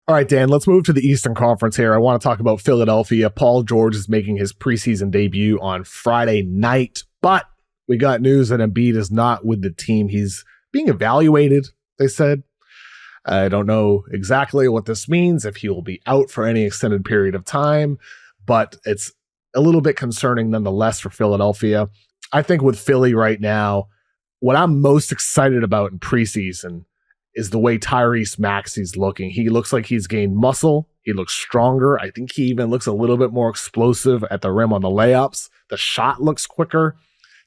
All right, Dan, let's move to the Eastern Conference here. I want to talk about Philadelphia. Paul George is making his preseason debut on Friday night, but we got news that Embiid is not with the team. He's being evaluated, they said. I don't know exactly what this means, if he will be out for any extended period of time, but it's a little bit concerning nonetheless for Philadelphia. I think with Philly right now, what I'm most excited about in preseason is the way Tyrese Maxey's looking. He looks like he's gained muscle. He looks stronger. I think he even looks a little bit more explosive at the rim on the layups. The shot looks quicker.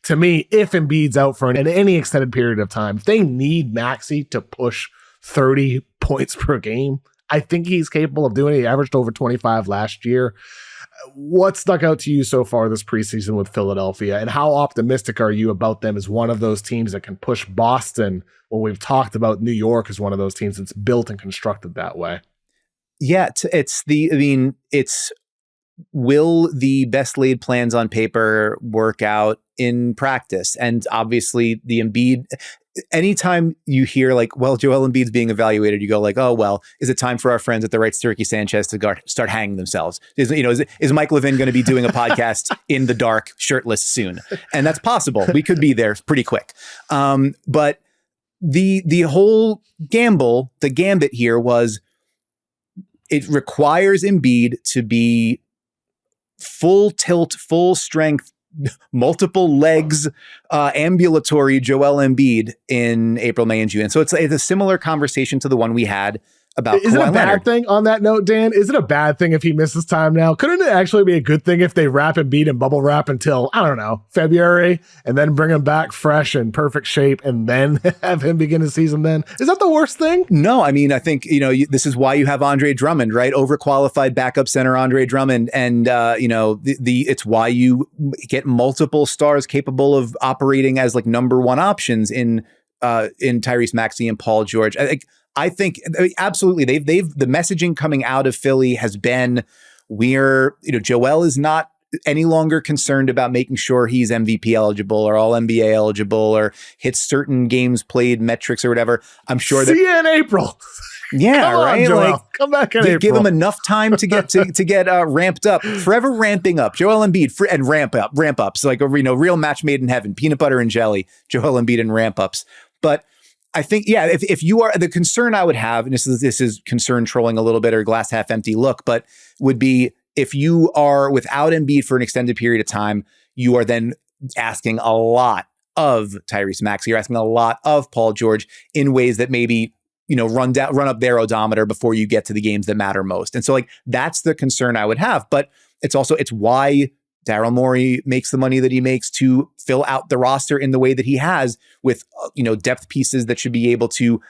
To me, if Embiid's out for any extended period of time, if they need Maxey to push 30 points per game, I think he's capable of doing it. He averaged over 25 last year. What stuck out to you so far this preseason with Philadelphia, and how optimistic are you about them as one of those teams that can push Boston when we've talked about New York as one of those teams that's built and constructed that way? Yeah, it's will the best laid plans on paper work out in practice? And obviously the Embiid, anytime you hear like, well, Joel Embiid's being evaluated, you go like, oh, well, is it time for our friends at the Right Sturkey Sanchez to start hanging themselves? Is Mike Levin going to be doing a podcast in the dark, shirtless soon? And that's possible. We could be there pretty quick. But the whole the gambit here was, it requires Embiid to be full tilt, full strength, multiple legs, ambulatory Joel Embiid in April, May, and June. And so it's a similar conversation to the one we had about Is Kawhi it a bad Leonard. thing on that note, Dan? Is it a bad thing if he misses time now? Couldn't it actually be a good thing if they wrap Embiid and bubble wrap until, I don't know, February, and then bring him back fresh and perfect shape and then have him begin his season then? Is that the worst thing? No, I mean, I think, this is why you have Andre Drummond, right? Overqualified backup center Andre Drummond. And, it's why you get multiple stars capable of operating as like number one options in Tyrese Maxey and Paul George. I think absolutely the messaging coming out of Philly has been, Joel is not any longer concerned about making sure he's MVP eligible or all NBA eligible or hits certain games played metrics or whatever. I'm sure See you in April. Yeah, Come on, right. Joel. Come back in April. Give him enough time to get to get ramped up. Forever ramping up. Joel Embiid and ramp ups like real match made in heaven. Peanut butter and jelly. Joel Embiid and ramp ups. But I think, yeah, if you are, the concern I would have, and this is concern trolling a little bit or glass half empty look, but would be if you are without Embiid for an extended period of time, you are then asking a lot of Tyrese Maxey. You're asking a lot of Paul George in ways that maybe, run up their odometer before you get to the games that matter most. And so like, that's the concern I would have, but it's why Daryl Morey makes the money that he makes to fill out the roster in the way that he has with, depth pieces that should be able to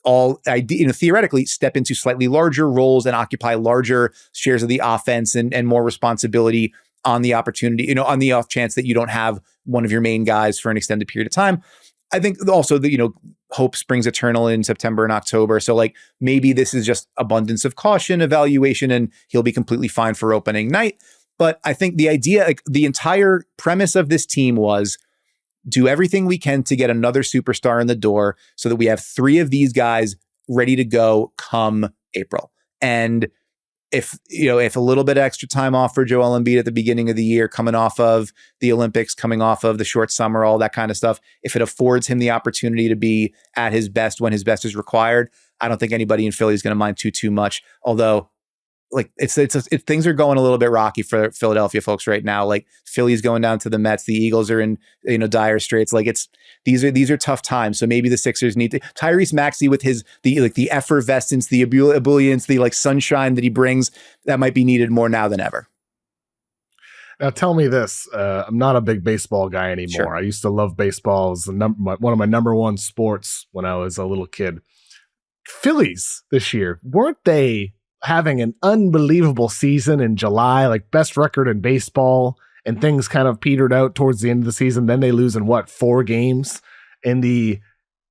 all, theoretically step into slightly larger roles and occupy larger shares of the offense and more responsibility on the opportunity, on the off chance that you don't have one of your main guys for an extended period of time. I think also that, hope springs eternal in September and October. So like maybe this is just abundance of caution evaluation and he'll be completely fine for opening night. But I think the idea, like the entire premise of this team was do everything we can to get another superstar in the door so that we have three of these guys ready to go come April. And if a little bit extra time off for Joel Embiid at the beginning of the year, coming off of the Olympics, coming off of the short summer, all that kind of stuff, if it affords him the opportunity to be at his best when his best is required, I don't think anybody in Philly is going to mind too much. Although, like things are going a little bit rocky for Philadelphia folks right now. Like Philly's going down to the Mets, the Eagles are in dire straits. Like these are tough times. So maybe the Sixers need to Tyrese Maxey with the effervescence, the ebullience, the like sunshine that he brings, that might be needed more now than ever. Now tell me this, I'm not a big baseball guy anymore. Sure. I used to love baseball. It was one of my number one sports when I was a little kid. Phillies this year, weren't they having an unbelievable season in July, like best record in baseball, and things kind of petered out towards the end of the season? Then they lose in 4 games in the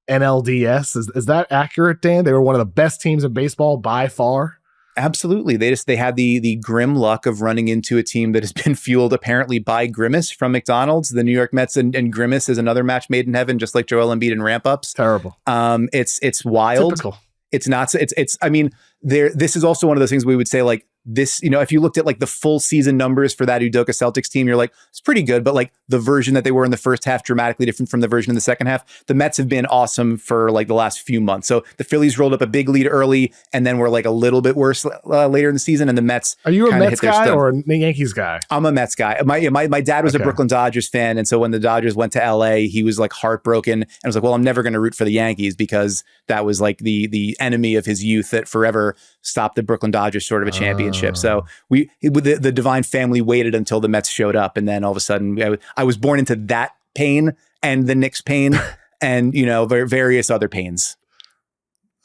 NLDS. Is that accurate, Dan? They were one of the best teams in baseball by far. Absolutely. They had the grim luck of running into a team that has been fueled apparently by Grimace from McDonald's. The New York Mets and Grimace is another match made in heaven, just like Joel Embiid and ramp ups. Terrible. It's wild. Typical. It's not, I mean, this is also one of those things we would say like this, if you looked at like the full season numbers for that Udoka Celtics team, you're like, it's pretty good. But like the version that they were in the first half, dramatically different from the version in the second half. The Mets have been awesome for like the last few months. So the Phillies rolled up a big lead early and then were like a little bit worse later in the season. And the Mets. Are you a Mets guy or a Yankees guy? I'm a Mets guy. My dad was a Brooklyn Dodgers fan. And so when the Dodgers went to LA, he was like heartbroken. And I was like, well, I'm never going to root for the Yankees because that was like the enemy of his youth that forever stopped the Brooklyn Dodgers sort of a championship. So the Devine family waited until the Mets showed up. And then all of a sudden I was born into that pain and the Knicks pain and, various other pains.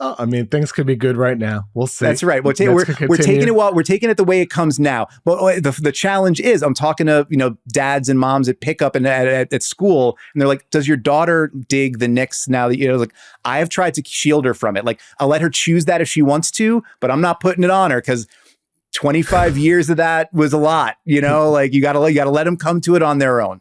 Oh, I mean, things could be good right now. We'll see. That's right. We're taking it the way it comes now. But the challenge is, I'm talking to dads and moms at pickup and at school, and they're like, "Does your daughter dig the Knicks now that like?" I have tried to shield her from it. Like, I'll let her choose that if she wants to, but I'm not putting it on her because 25 years of that was a lot. Like you gotta let them come to it on their own.